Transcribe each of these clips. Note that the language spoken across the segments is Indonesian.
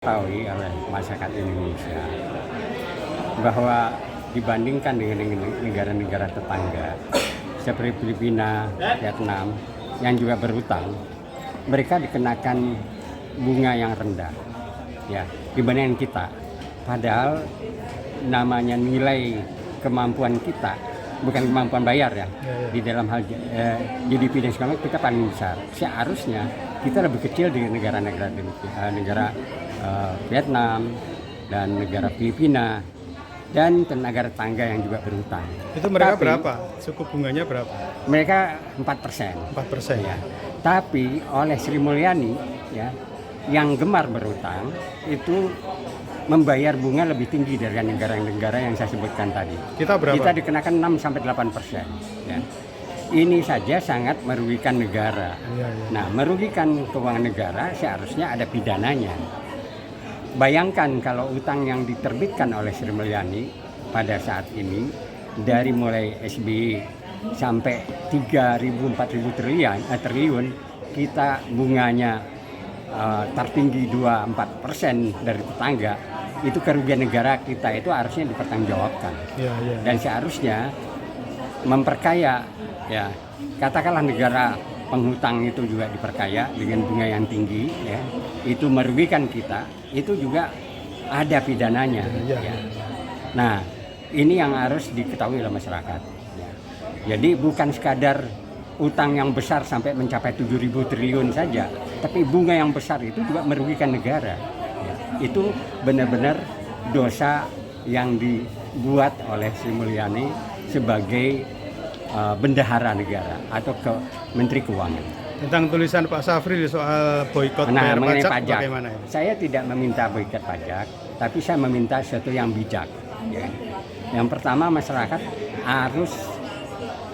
Ketahui oleh masyarakat Indonesia bahwa dibandingkan dengan negara-negara tetangga seperti Filipina, Vietnam yang juga berhutang, mereka dikenakan bunga yang rendah ya dibandingkan kita. Padahal namanya nilai kemampuan kita bukan kemampuan bayar ya. Di dalam hal GDP dan segala kita paling besar. Seharusnya kita lebih kecil dari negara Vietnam dan negara Filipina dan negara tetangga yang juga berhutang. Itu mereka berapa? Suku bunganya berapa? Mereka 4%. 4% Ya. Tapi oleh Sri Mulyani ya, yang gemar berhutang itu membayar bunga lebih tinggi dari negara-negara yang saya sebutkan tadi. Kita berapa? Kita dikenakan 6-8%. Ya. Ini saja sangat merugikan negara. Ya. Nah, merugikan keuangan negara seharusnya ada pidananya. Bayangkan kalau utang yang diterbitkan oleh Sri Mulyani pada saat ini dari mulai SBY sampai 3.000-4.000 triliun, kita bunganya tertinggi 2-4% dari tetangga. Itu kerugian negara kita itu harusnya dipertanggungjawabkan. Ya. Dan seharusnya memperkaya ya, katakanlah negara penghutang itu juga diperkaya dengan bunga yang tinggi ya, itu merugikan kita, itu juga ada pidananya ya. Nah, ini yang harus diketahui oleh masyarakat ya. Jadi bukan sekadar utang yang besar sampai mencapai 7.000 triliun saja, tapi bunga yang besar itu juga merugikan negara ya. Itu benar-benar dosa yang dibuat oleh Sri Mulyani sebagai bendahara negara atau Menteri Keuangan. Tentang tulisan Pak Safril soal boikot bayar pajak, bagaimana ini? Saya tidak meminta boikot pajak, tapi saya meminta sesuatu yang bijak. Ya. Yang pertama, masyarakat harus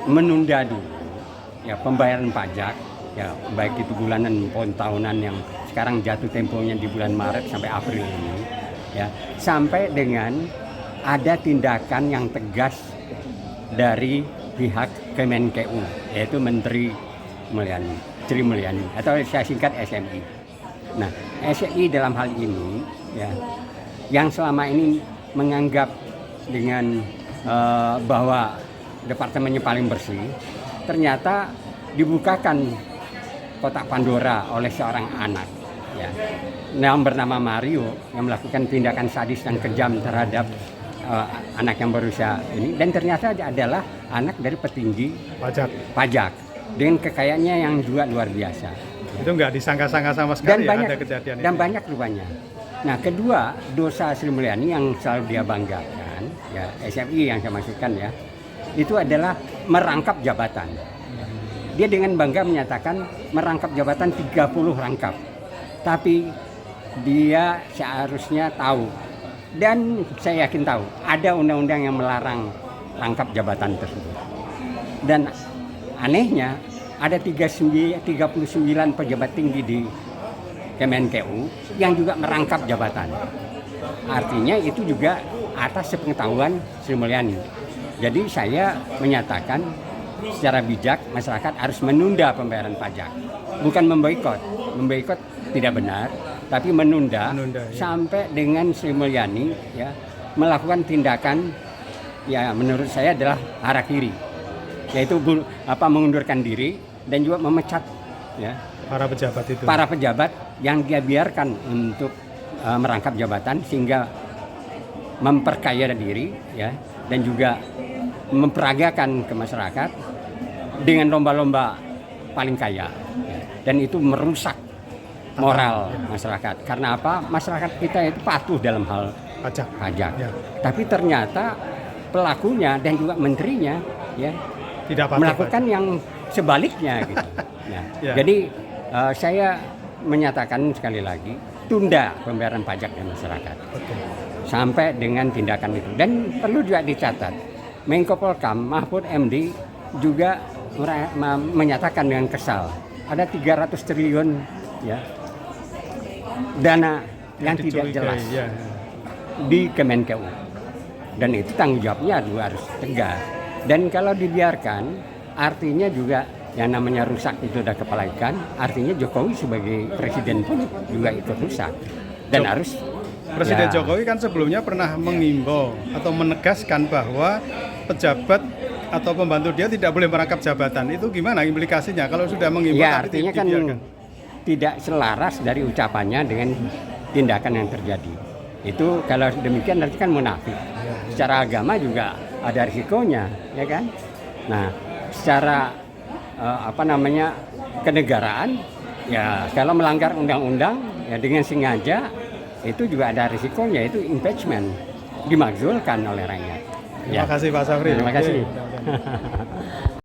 menunda dulu ya pembayaran pajak, ya baik itu bulanan maupun tahunan yang sekarang jatuh temponya di bulan Maret sampai April ini, ya sampai dengan ada tindakan yang tegas dari pihak Kemenkeu, yaitu Menteri Sri Mulyani atau saya singkat SMI. Nah, SMI dalam hal ini ya, yang selama ini menganggap dengan bahwa departemennya paling bersih, ternyata dibukakan kotak Pandora oleh seorang anak ya, yang bernama Mario yang melakukan tindakan sadis dan kejam terhadap anak yang berusia ini, dan ternyata adalah anak dari petinggi pajak dengan kekayaannya yang juga luar biasa. Itu nggak disangka-sangka sama sekali dan banyak, ada kejadian dan itu. Banyak rupanya. Nah, kedua, dosa Sri Mulyani yang selalu dia banggakan, ya SMI yang saya maksudkan ya, itu adalah merangkap jabatan. Dia dengan bangga menyatakan merangkap jabatan 30 rangkap. Tapi dia seharusnya tahu, dan saya yakin tahu, ada undang-undang yang melarang rangkap jabatan tersebut. Dan anehnya ada 39 pejabat tinggi di Kemenkeu yang juga merangkap jabatan. Artinya itu juga atas sepengetahuan Sri Mulyani. Jadi saya menyatakan secara bijak masyarakat harus menunda pembayaran pajak, bukan memboikot. Memboikot tidak benar, tapi menunda ya, sampai dengan Sri Mulyani ya melakukan tindakan ya menurut saya adalah harakiri, yaitu mengundurkan diri dan juga memecat ya para pejabat yang dia biarkan untuk merangkap jabatan sehingga memperkaya diri ya, dan juga memperagakan ke masyarakat dengan lomba-lomba paling kaya ya. Dan itu merusak moral masyarakat. Karena apa? Masyarakat kita itu patuh dalam hal pajak. Ya. Tapi ternyata pelakunya dan juga menterinya ya tidak melakukan yang sebaliknya gitu. Nah, ya. Jadi saya menyatakan sekali lagi, tunda pembayaran pajak dari masyarakat. Sampai dengan tindakan itu. Dan perlu juga dicatat, Menko Polhukam Mahfud MD juga menyatakan dengan kesal ada 300 triliun ya dana yang tidak jelas di Kemenkeu, dan itu tanggung jawabnya juga harus tegas. Dan kalau dibiarkan, artinya juga yang namanya rusak itu udah kepala ikan, artinya Jokowi sebagai presiden pun juga ikut rusak. dan harus Presiden ya. Jokowi kan sebelumnya pernah mengimbau atau menegaskan bahwa pejabat atau pembantu dia tidak boleh merangkap jabatan. Itu gimana implikasinya kalau sudah mengimbau Ya tapi artinya kan dibiarkan? tidak selaras dari ucapannya dengan tindakan yang terjadi. Itu kalau demikian nanti kan munafik. Secara agama juga ada risikonya, ya kan? Nah, secara kenegaraan, ya kalau melanggar undang-undang ya dengan sengaja itu juga ada risikonya, itu impeachment, dimakzulkan oleh rakyat. Terima kasih Pak Safri. Terima kasih.